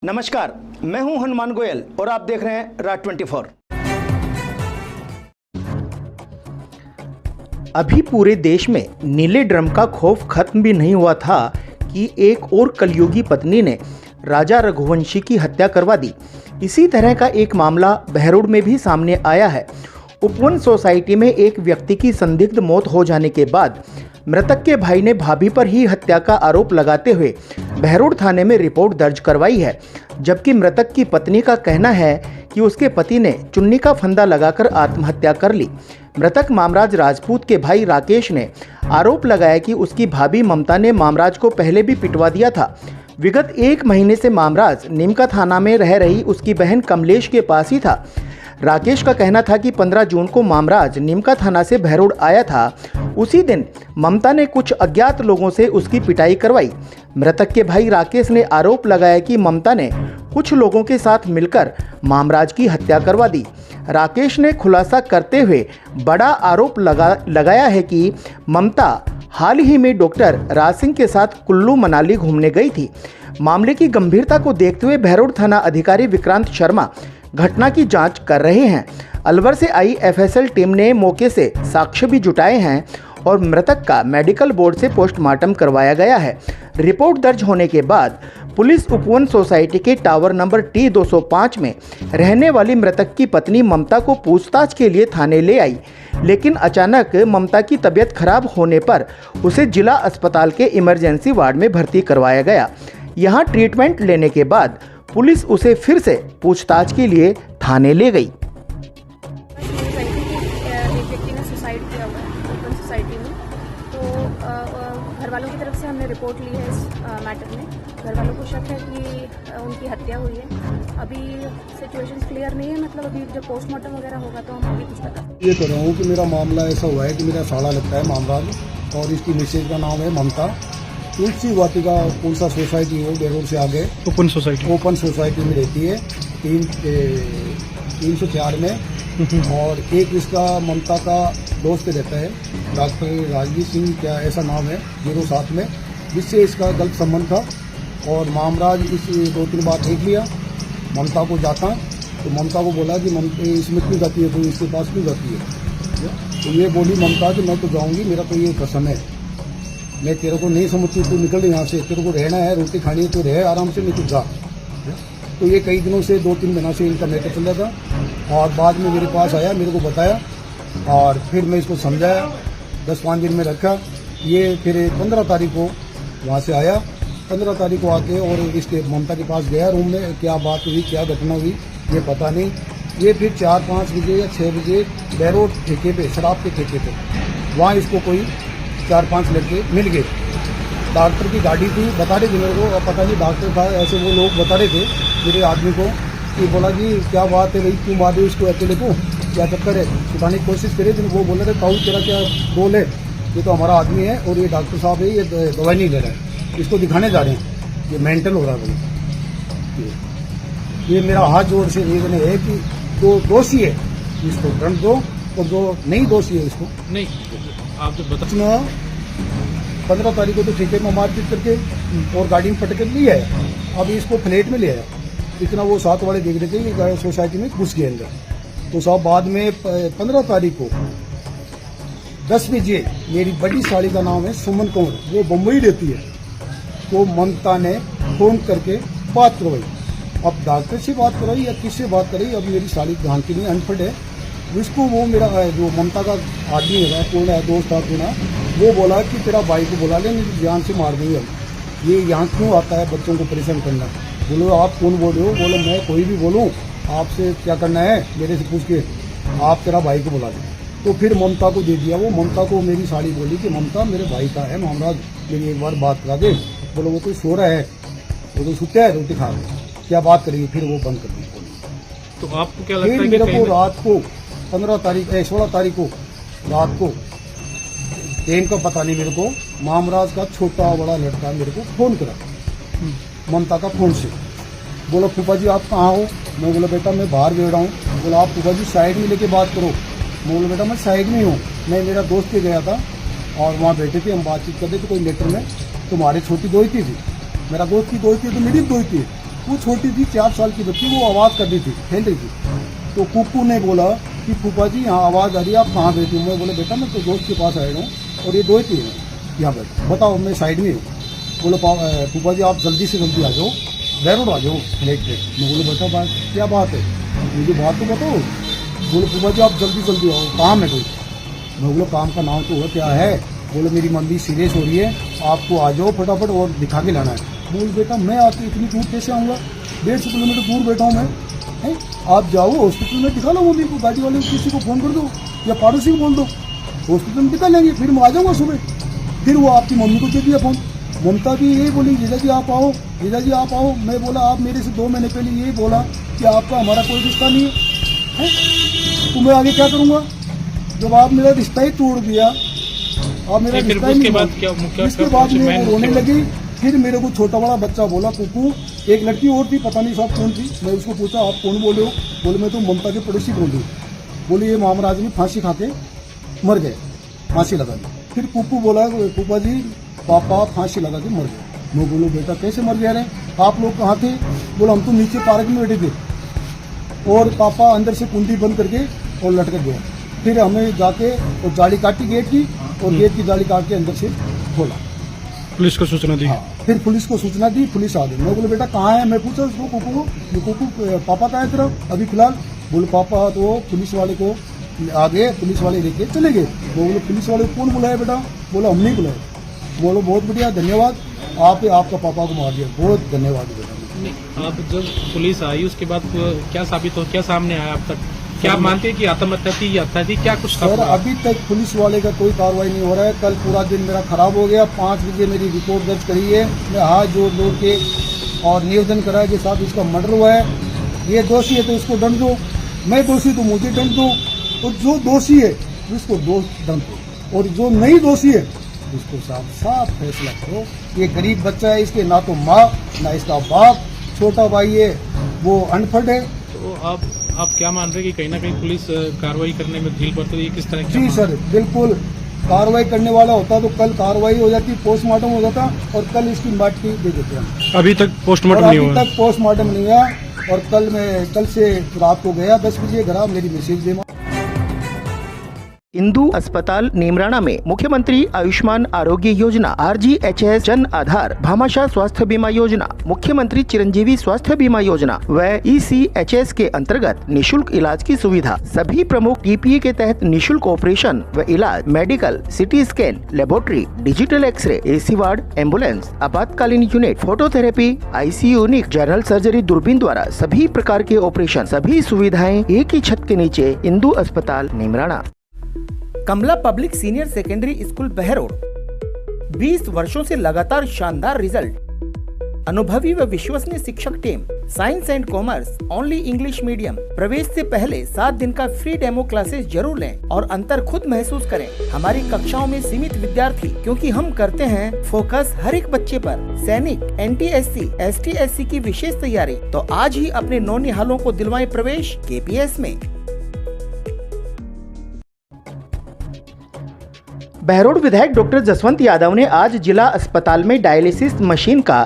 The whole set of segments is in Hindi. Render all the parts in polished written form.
नमस्कार, मैं हूं हनुमान गोयल और आप देख रहे हैं राज 24। अभी पूरे देश में नीले ड्रम का खौफ खत्म भी नहीं हुआ था कि एक और कलयुगी पत्नी ने राजा रघुवंशी की हत्या करवा दी। इसी तरह का एक मामला बहरोड में भी सामने आया है। उपवन सोसाइटी में एक व्यक्ति की संदिग्ध मौत हो जाने के बाद मृतक के भाई ने भाभी पर ही हत्या का आरोप लगाते हुए बहरोड थाने में रिपोर्ट दर्ज करवाई है, जबकि मृतक की पत्नी का कहना है कि उसके पति ने चुन्नी का फंदा लगाकर आत्महत्या कर ली। मृतक मामराज राजपूत के भाई राकेश ने आरोप लगाया कि उसकी भाभी ममता ने मामराज को पहले भी पिटवा दिया था। विगत 1 महीने से मामराज नीमका थाना में रह रही उसकी बहन कमलेश के पास ही था। राकेश का कहना था कि 15 जून को मामराज नीमका थाना से बहरोड आया था। उसी दिन ममता ने कुछ अज्ञात लोगों से उसकी पिटाई करवाई। मृतक के भाई राकेश ने आरोप लगाया कि ममता ने कुछ लोगों के साथ मिलकर मामराज की हत्या करवा दी। राकेश ने खुलासा करते हुए बड़ा आरोप लगाया है कि ममता हाल ही में डॉक्टर राज सिंह के साथ कुल्लू मनाली घूमने गई थी। मामले की गंभीरता को देखते हुए बहरोड थाना अधिकारी विक्रांत शर्मा घटना की जांच कर रहे हैं। अलवर से आई एफएसएल टीम ने मौके से साक्ष्य भी जुटाए हैं और मृतक का मेडिकल बोर्ड से पोस्टमार्टम करवाया गया है। रिपोर्ट दर्ज होने के बाद पुलिस उपवन सोसाइटी के टावर नंबर T205 में रहने वाली मृतक की पत्नी ममता को पूछताछ के लिए थाने ले आई, लेकिन अचानक ममता की तबीयत खराब होने पर उसे जिला अस्पताल के इमरजेंसी वार्ड में भर्ती करवाया गया। यहाँ ट्रीटमेंट लेने के बाद पुलिस उसे फिर से पूछताछ के लिए थाने ले गई। सुसाइड किया हुआ है ओपन सोसाइटी में, तो घर वालों की तरफ से हमने रिपोर्ट ली है इस मैटर में। घर वालों को शक है कि उनकी हत्या हुई है। अभी सिचुएशन क्लियर नहीं है, मतलब अभी जब पोस्टमार्टम वगैरह होगा तो हम अभी कुछ बता ये कर रहा हूँ कि मेरा मामला ऐसा हुआ है कि मेरा साला लगता है मामराज और इसकी मिसेज का नाम है ममता। तुलसी वाटिका कौन सा सोसाइटी हो बहरोड से आगे ओपन सोसाइटी में रहती है 304 में। और एक इसका ममता का दोस्त रहता है डॉक्टर राजवीर सिंह, क्या ऐसा नाम है 07 में, जिससे इसका गलत संबंध था। और मामराज इस 2-3 बार देख लिया ममता को जाता, तो ममता को बोला कि ममता इसमें क्यों जाती है, तो इसके पास क्यों जाती है। तो ये बोली ममता कि मैं तो जाऊँगी, मेरा तो ये कसम है, मैं तेरे को नहीं समझती, तू निकल यहाँ से, तेरे को रहना है, रोटी खानी है तो रह आराम से, नहीं तो जा। तो ये कई दिनों से 2-3 महीना से इनका मैटर चल रहा था। और बाद में मेरे पास आया, मेरे को बताया और फिर मैं इसको समझाया, 10-5 दिन में रखा। ये फिर 15 तारीख को वहाँ से आया, 15 तारीख को आके और इसके ममता के पास गया रूम में। क्या बात हुई, क्या घटना हुई, ये पता नहीं। ये फिर 4-5 बजे या 6 बजे बहरोड ठेके पे, शराब के ठेके पे, वहाँ इसको कोई 4-5 लड़के मिल गए। डॉक्टर की गाड़ी थी, बता रहे थे मेरे को, और पता नहीं डॉक्टर था, ऐसे वो लोग बता रहे थे मेरे आदमी को कि बोला जी क्या बात है भाई, क्यों मार दो इसको अकेले को, क्या चक्कर है, छुटाने की कोशिश करे। तो वो बोल रहे थे ताऊ तेरा क्या बोल है, ये तो हमारा आदमी है और ये डॉक्टर साहब है, ये दवाई नहीं ले रहा है, इसको दिखाने जा रहे हैं, ये मेंटल हो रहा है भाई। ये मेरा हाथ जोड़ से निवेदन है कि जो दोषी है इसको दंड दो और जो नहीं दोषी है इसको नहीं। आप तो बता 15 तारीख को तो ठेके में मारपीट करके और गाड़ी में पटक लिया है। अब इसको फ्लैट में ले आया, इतना वो साथ वाले देख रहे थे कि सोसाइटी में घुस गए अंदर। तो साहब बाद में 15 तारीख को 10 बजे मेरी बड़ी साली का नाम है सुमन कौर, वो बम्बई रहती है, तो ममता ने फोन करके बात करवाई। अब डॉक्टर से बात कराई या किससे बात कराई, अब मेरी साली ध्यान की नहीं, अनपढ़ है। उसको वो मेरा जो ममता का आदमी है, कौन है, दोस्त था कौन है, वो बोला कि तेरा भाई को बुला ले, नहीं जान से मार देंगे हम। ये यहाँ क्यों आता है बच्चों को परेशान करना। बोलो आप कौन बोल रहे हो, बोलो मैं कोई भी बोलूँ, आपसे क्या करना है, मेरे से पूछ के आप तेरा भाई को बुला लें। तो फिर ममता को दे दिया। वो ममता को मेरी साली बोली कि ममता मेरे भाई का है मामराज, मेरी एक बार बात करा दे। बोलो वो तो सो रहा है, वो तो सुता है, रोटी खा रहे, क्या बात करेगी। फिर वो बंद कर दी। तो आपको क्या लगता है कि मेरे को रात को 16 तारीख को रात को टाइम का पता नहीं मेरे को, मामराज का छोटा बड़ा लड़का मेरे को फोन करा ममता का फोन से। बोला फूफा जी आप कहाँ हो। मैं बोला बेटा मैं बाहर बैठ रहा हूँ। बोला आप फूफा जी साइड में लेके बात करो। मैं बोला बेटा मैं साइड में हूँ, मैं मेरा दोस्त के गया था और वहाँ बैठे थे, हम बातचीत करते थे कोई लेटर में। तुम्हारी छोटी दोस्ती थी, मेरा दोस्त की दोस्ती तो मेरी दोस्ती, वो छोटी थी 4 साल की बच्ची, वो आवाज़ कर रही थी, खेल रही थी। तो कुक्कू ने बोला कि फूफा जी यहाँ आवाज़ आ रही है, आप कहाँ बैठी हूँ? मैं बोला बेटा मैं तो दोस्त के पास आया हूँ और ये दोस्त ही है यहाँ पर, बताओ मैं साइड में हूँ। बोलो फूफा जी आप जल्दी से जल्दी आ जाओ, बैरोड आ जाओ फ्लैट पे। मैं बोलो बेटा बात क्या बात है, मुझे बात तो बताओ। बोलो फूफा जी आप जल्दी जल्दी आओ, काम है कोई। मैं बोलो काम का नाम तो क्या है? बोलो मेरी मम्मी सीरियस हो रही है, आपको आ जाओ फटाफट और दिखा के लाना है। बोल बेटा मैं आके इतनी दूर कैसे आऊँगा, 150 किलोमीटर दूर बैठा हूँ मैं, है? आप जाओ हॉस्पिटल में दिखा लो मम्मी को, गाड़ी वाले को किसी को फ़ोन कर दो या पड़ोसी को बोल दो, हॉस्पिटल में दिखा लेंगे, फिर मैं आ जाऊँगा सुबह। फिर वो आपकी मम्मी को दे दिया फ़ोन। ममता भी यही बोली जीजा जी आप आओ, जीजा जी आप आओ। मैं बोला आप मेरे से 2 महीने पहले यही बोला कि आपका हमारा कोई रिश्ता नहीं है, तो मैं आगे क्या करूँगा जब आप मेरा रिश्ता ही तोड़ दिया। आप मेरा रिश्ता ही नहीं, इसके बाद मैं रोने लगी। फिर मेरे को छोटा बड़ा बच्चा बोला कुकू, एक लड़की और थी पता नहीं साहब कौन थी, मैं उसको पूछा आप कौन बोले हो? बोले मैं तो ममता के पड़ोसी बोल रही हूँ। बोले ये मामराज में फांसी खा के मर गए, फांसी लगा दी। फिर कुकू बोला फूफा जी पापा फांसी लगा के मर गए। मैं बोलो बेटा कैसे मर गया रे, आप लोग कहाँ थे? बोला हम तो नीचे पार्क में बैठे थे और पापा अंदर से कुंडी बंद करके और लटक गया। फिर हमें जाके और जाली काटी गेट की और गेट की जाली काट के अंदर से खोला, पुलिस को सूचना दी। हाँ, फिर पुलिस को सूचना दी, पुलिस आ गई। मैं बोले बेटा कहाँ है? मैं पूछा उसको कुकू को, कुकू पापा कहाँ है तेरा अभी फिलहाल? बोले पापा तो पुलिस वाले को आ गए, पुलिस वाले लेके चले गए। वो बोले पुलिस वाले कौन बुलाया बेटा? बोला हम नहीं बुलाए। बोलो बहुत बढ़िया धन्यवाद, आपका पापा को मार दिया, बहुत धन्यवाद बेटा। आप जब पुलिस आई उसके बाद क्या साबित हो, क्या सामने आया अब तक? क्या आप मानते हैं कि आत्महत्या थी या हत्या थी, क्या कुछ? सर अभी तक पुलिस वाले का कोई कार्रवाई नहीं हो रहा है। कल पूरा दिन मेरा खराब हो गया, 5 बजे मेरी रिपोर्ट दर्ज करी है, मैं हाथ जोड़ जोड़ के और निवेदन करा कि साहब इसका मर्डर हुआ है, ये दोषी है तो इसको दंड दो, मैं दोषी तो मुझे दंड दो, और जो दोषी है उसको दंड दो, और जो नहीं दोषी है उसको साफ साफ फैसला करो। ये गरीब बच्चा है, इसके ना तो माँ ना इसका बाप, छोटा भाई है वो अनपढ़ है। तो आप क्या मान रहे हैं कि कहीं ना कहीं पुलिस कार्रवाई करने में ढील बरत रही है, किस तरह की? जी सर बिल्कुल, कार्रवाई करने वाला होता तो कल कार्रवाई हो जाती, पोस्टमार्टम हो जाता और कल इसकी माटी दे देते हम। अभी तक पोस्टमार्टम नहीं हुआ? अभी तक पोस्टमार्टम नहीं हुआ और कल से रात को गया 10 बजे घर, मेरी मैसेज दे। इंदु अस्पताल नीमराणा में मुख्यमंत्री आयुष्मान आरोग्य योजना, RGHS जन आधार, भामाशाह स्वास्थ्य बीमा योजना, मुख्यमंत्री चिरंजीवी स्वास्थ्य बीमा योजना व ECHS के अंतर्गत निशुल्क इलाज की सुविधा, सभी प्रमुख TPA के तहत निशुल्क ऑपरेशन व इलाज, medical, CT scan, laboratory, digital X ray, AC ward, ambulance, आपातकालीन unit, phototherapy, ICU unit, general surgery दूरबीन द्वारा सभी प्रकार के ऑपरेशन, सभी सुविधाएं एक ही छत के नीचे। इंदु अस्पताल Neemrana. Kamala public senior secondary school Behror, 20 वर्षों से लगातार शानदार रिजल्ट, अनुभवी व विश्वसनीय शिक्षक team, science and commerce, only English medium. प्रवेश से पहले 7 दिन का फ्री डेमो क्लासेस जरूर लें और अंतर खुद महसूस करें। हमारी कक्षाओं में सीमित विद्यार्थी, क्योंकि हम करते हैं फोकस हर एक बच्चे पर। सैनिक, NTSC, ST/SC की विशेष तैयारी, तो आज ही अपने नौनिहालों को दिलवाएं प्रवेश KPS में। बहरोड विधायक डॉक्टर जसवंत यादव ने आज जिला अस्पताल में डायलिसिस मशीन का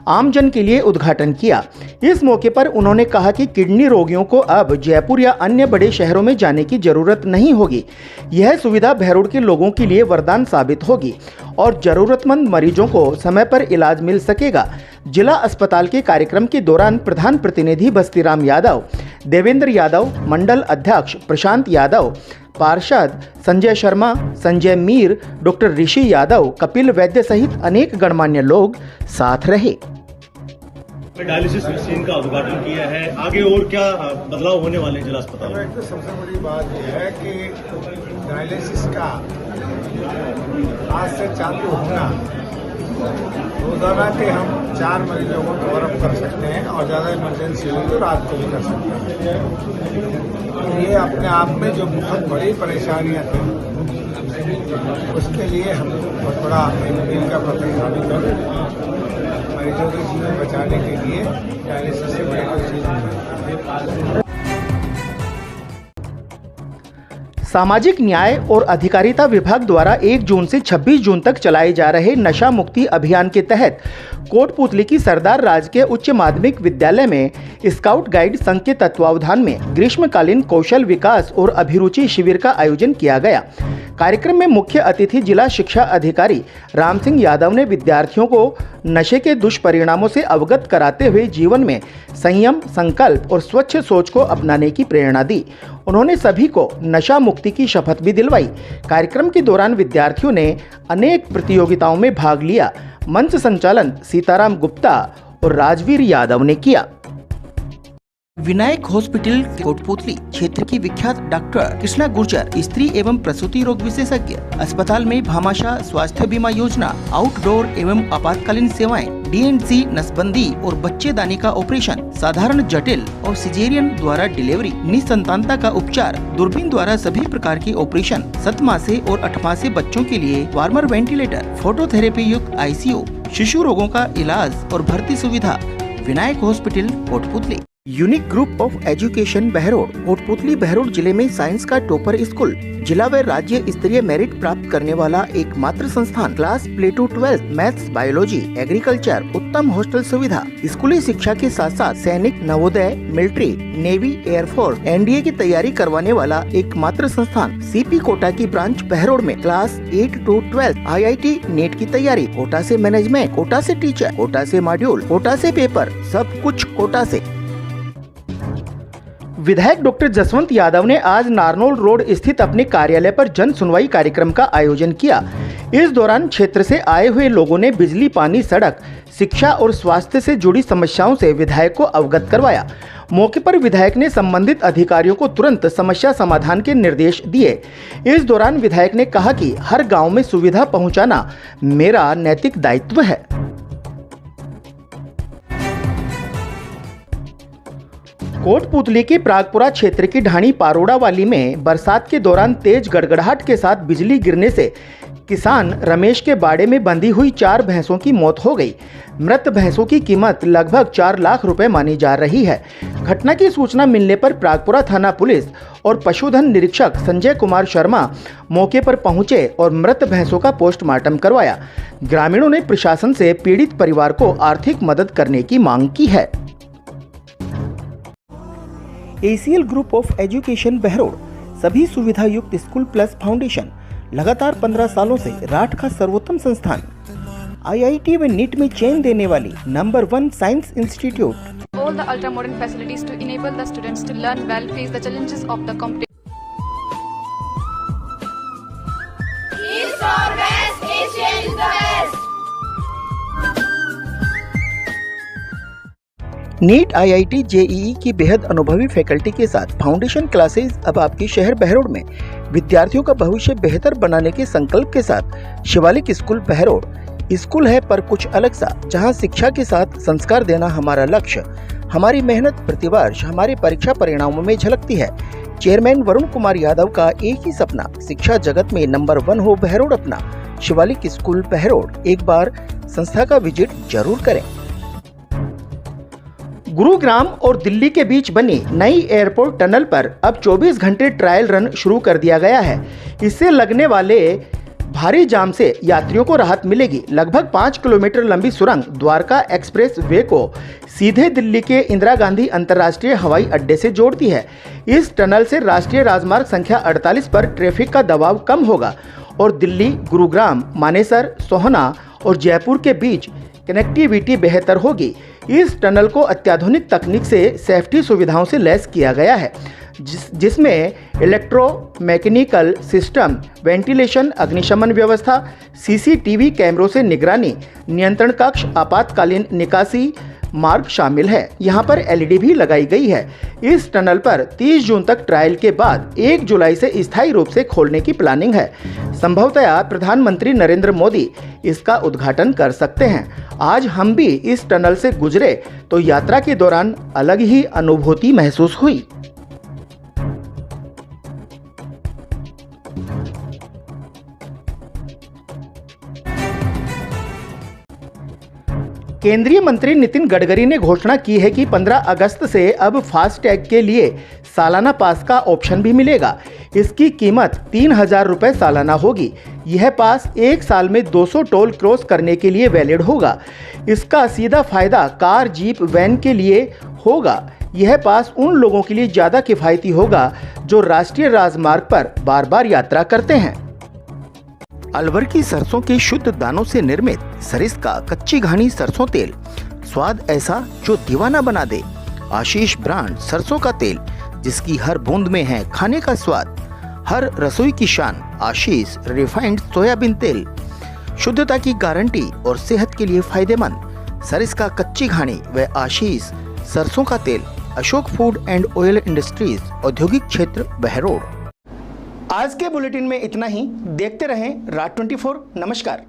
आमजन के लिए उद्घाटन किया। इस मौके पर उन्होंने कहा कि किडनी रोगियों को अब जयपुर या अन्य बड़े शहरों में जाने की जरूरत नहीं होगी। यह सुविधा बहरोड के लोगों के लिए वरदान साबित होगी और जरूरतमंद मरीजों को समय पर इलाज मिल सकेगा। जिला अस्पताल के कार्यक्रम के दौरान प्रधान प्रतिनिधि बस्तीराम यादव, देवेंद्र यादव, मंडल अध्यक्ष प्रशांत यादव, पार्षद संजय शर्मा, संजय मीर, डॉक्टर ऋषि यादव, कपिल वैद्य सहित अनेक गणमान्य लोग साथ रहे। डायलिसिस मशीन का उद्घाटन किया है, आगे और क्या बदलाव होने वाले हैं जिला अस्पताल में? तो सबसे बड़ी बात यह है कि डायलिसिस का आज से चालू होना, रोजाना के हम 4 मरीजों को कवर अप कर सकते हैं और ज़्यादा इमरजेंसी हो तो रात को भी कर सकते हैं। ये अपने आप में जो बहुत बड़ी परेशानियां थी उसके लिए हम बहुत बड़ा बिल का पत्र साबित कर मरीजों के जीवन बचाने के लिए डायलिसिस से बड़ी कोई चीज नहीं है। सामाजिक न्याय और अधिकारिता विभाग द्वारा 1 जून से 26 जून तक चलाए जा रहे नशा मुक्ति अभियान के तहत कोटपुतली की सरदार राजकीय उच्च माध्यमिक विद्यालय में स्काउट गाइड संघ के तत्वावधान में ग्रीष्मकालीन कौशल विकास और अभिरुचि शिविर का आयोजन किया गया। कार्यक्रम में मुख्य अतिथि जिला शिक्षा अधिकारी राम सिंह यादव ने विद्यार्थियों को नशे के दुष्परिणामों से अवगत कराते हुए जीवन में संयम, संकल्प और स्वच्छ सोच को अपनाने की प्रेरणा दी। उन्होंने सभी को नशा मुक्ति की शपथ भी दिलवाई। कार्यक्रम के दौरान विद्यार्थियों ने अनेक प्रतियोगिताओं में भाग लिया। मंच संचालन सीताराम गुप्ता और राजवीर यादव ने किया। विनायक हॉस्पिटल कोटपुतली क्षेत्र की विख्यात डॉक्टर कृष्णा गुर्जर स्त्री एवं प्रसूति रोग विशेषज्ञ अस्पताल में भामाशाह स्वास्थ्य बीमा योजना, आउटडोर एवं आपातकालीन सेवाएं, DNC नसबंदी और बच्चेदानी का ऑपरेशन, साधारण जटिल और सिजेरियन द्वारा डिलीवरी, निसंतानता का उपचार, दूरबीन द्वारा सभी प्रकार के ऑपरेशन, 7 मासे और 8 मासे बच्चों के लिए वार्मर वेंटिलेटर, फोटोथेरेपी युक्त ICU, शिशु रोगों का इलाज और भर्ती सुविधा। Vinayak hospital Kotputli. Unique group of education Behror Kotputli Behror जिले में साइंस का टॉपर स्कूल, जिला व राज्य स्तरीय मेरिट प्राप्त करने वाला एकमात्र संस्थान, class play to 12 maths, biology, agriculture, उत्तम हॉस्टल सुविधा, स्कूली शिक्षा के साथ साथ सैनिक, Navodaya, military, navy, air force, NDA की तैयारी करवाने वाला एकमात्र संस्थान। CP कोटा की ब्रांच बहरोड में क्लास 8 to 12 IIT नेट की तैयारी, कोटा से मैनेजमेंट, कोटा से टीचर, कोटा से मॉड्यूल, कोटा से पेपर, सब कुछ कोटा से। विधायक डॉक्टर जसवंत यादव ने आज नारनौल रोड स्थित अपने कार्यालय पर जन सुनवाई कार्यक्रम का आयोजन किया। इस दौरान क्षेत्र से आए हुए लोगों ने बिजली, पानी, सड़क, शिक्षा और स्वास्थ्य से जुड़ी समस्याओं से विधायक को अवगत करवाया। मौके पर विधायक ने संबंधित अधिकारियों को तुरंत समस्या समाधान के निर्देश दिए। इस दौरान विधायक ने कहा कि हर गांव में सुविधा पहुंचाना मेरा नैतिक दायित्व है। कोटपुतली के प्रागपुरा क्षेत्र की ढाणी पारोड़ा वाली में बरसात के दौरान तेज गड़गड़ाहट के साथ बिजली गिरने से किसान रमेश के बाड़े में बंधी हुई 4 भैंसों की मौत हो गई। मृत भैंसों की कीमत लगभग 4 लाख रुपए मानी जा रही है। घटना की सूचना मिलने पर प्रागपुरा थाना पुलिस और पशुधन निरीक्षक संजय कुमार शर्मा मौके पर पहुंचे और मृत भैंसों का पोस्टमार्टम करवाया। ग्रामीणों ने प्रशासन से पीड़ित परिवार को आर्थिक मदद करने की मांग की है। ACL group of education Behror सभी सुविधा युक्त स्कूल प्लस फाउंडेशन लगातार 15 सालों से राठ का सर्वोत्तम संस्थान, IIT व नीट में चेन देने वाली number 1 science institute. All the ultra modern facilities to enable the students to learn well, face the challenges of the competition. East or West, Asia is the best. NEET, IIT, JEE की बेहद अनुभवी फैकल्टी के साथ फाउंडेशन क्लासेस अब आपके शहर बहरोड में विद्यार्थियों का भविष्य बेहतर बनाने के संकल्प के साथ शिवालिक स्कूल बहरोड। स्कूल है पर कुछ अलग सा, जहां शिक्षा के साथ संस्कार देना हमारा लक्ष्य। हमारी मेहनत प्रतिवर्ष हमारे परीक्षा परिणामों में झलकती है। चेयरमैन वरुण कुमार यादव का एक ही सपना, शिक्षा जगत में नंबर 1 हो बहरोड अपना। शिवालिक स्कूल बहरोड, एक बार संस्था का विजिट जरूर करें। गुरुग्राम और दिल्ली के बीच बनी नई एयरपोर्ट टनल पर अब 24 घंटे ट्रायल रन शुरू कर दिया गया है। इससे लगने वाले भारी जाम से यात्रियों को राहत मिलेगी। लगभग 5 किलोमीटर लंबी सुरंग द्वारका एक्सप्रेस वे को सीधे दिल्ली के इंदिरा गांधी अंतर्राष्ट्रीय हवाई अड्डे से जोड़ती है। इस टनल से राष्ट्रीय राजमार्ग संख्या 48 पर ट्रैफिक का दबाव कम होगा और दिल्ली, गुरुग्राम, मानेसर, सोहना और जयपुर के बीच कनेक्टिविटी बेहतर होगी। इस टनल को अत्याधुनिक तकनीक से सेफ्टी सुविधाओं से लैस किया गया है, जिसमें इलेक्ट्रोमैकेनिकल सिस्टम, वेंटिलेशन, अग्निशमन व्यवस्था, CCTV कैमरों से निगरानी, नियंत्रण कक्ष, आपातकालीन निकासी मार्ग शामिल है। यहाँ पर LED भी लगाई गई है। इस टनल पर 30 जून तक ट्रायल के बाद 1 जुलाई से स्थायी रूप से खोलने की प्लानिंग है। संभवतः प्रधानमंत्री नरेंद्र मोदी इसका उद्घाटन कर सकते हैं। आज हम भी इस टनल से गुजरे तो यात्रा के दौरान अलग ही अनुभूति महसूस हुई। केंद्रीय मंत्री नितिन गडकरी ने घोषणा की है कि 15 अगस्त से अब फास्टैग के लिए सालाना पास का ऑप्शन भी मिलेगा। इसकी कीमत 3,000 रुपये सालाना होगी। यह पास एक साल में 200 टोल क्रॉस करने के लिए वैलिड होगा। इसका सीधा फायदा कार, जीप, वैन के लिए होगा। यह पास उन लोगों के लिए ज़्यादा किफ़ायती होगा जो राष्ट्रीय राजमार्ग पर बार बार यात्रा करते हैं। अलवर की सरसों के शुद्ध दानों से निर्मित सरिस्का कच्ची घानी सरसों तेल, स्वाद ऐसा जो दीवाना बना दे। आशीष ब्रांड सरसों का तेल, जिसकी हर बूंद में है खाने का स्वाद। हर रसोई की शान आशीष रिफाइंड सोयाबीन तेल, शुद्धता की गारंटी और सेहत के लिए फायदेमंद। सरिस्का कच्ची घानी व आशीष सरसों का तेल, Ashok food and oil industries, औद्योगिक क्षेत्र, बहरोड। आज के बुलेटिन में इतना ही। देखते रहें रात 24। नमस्कार।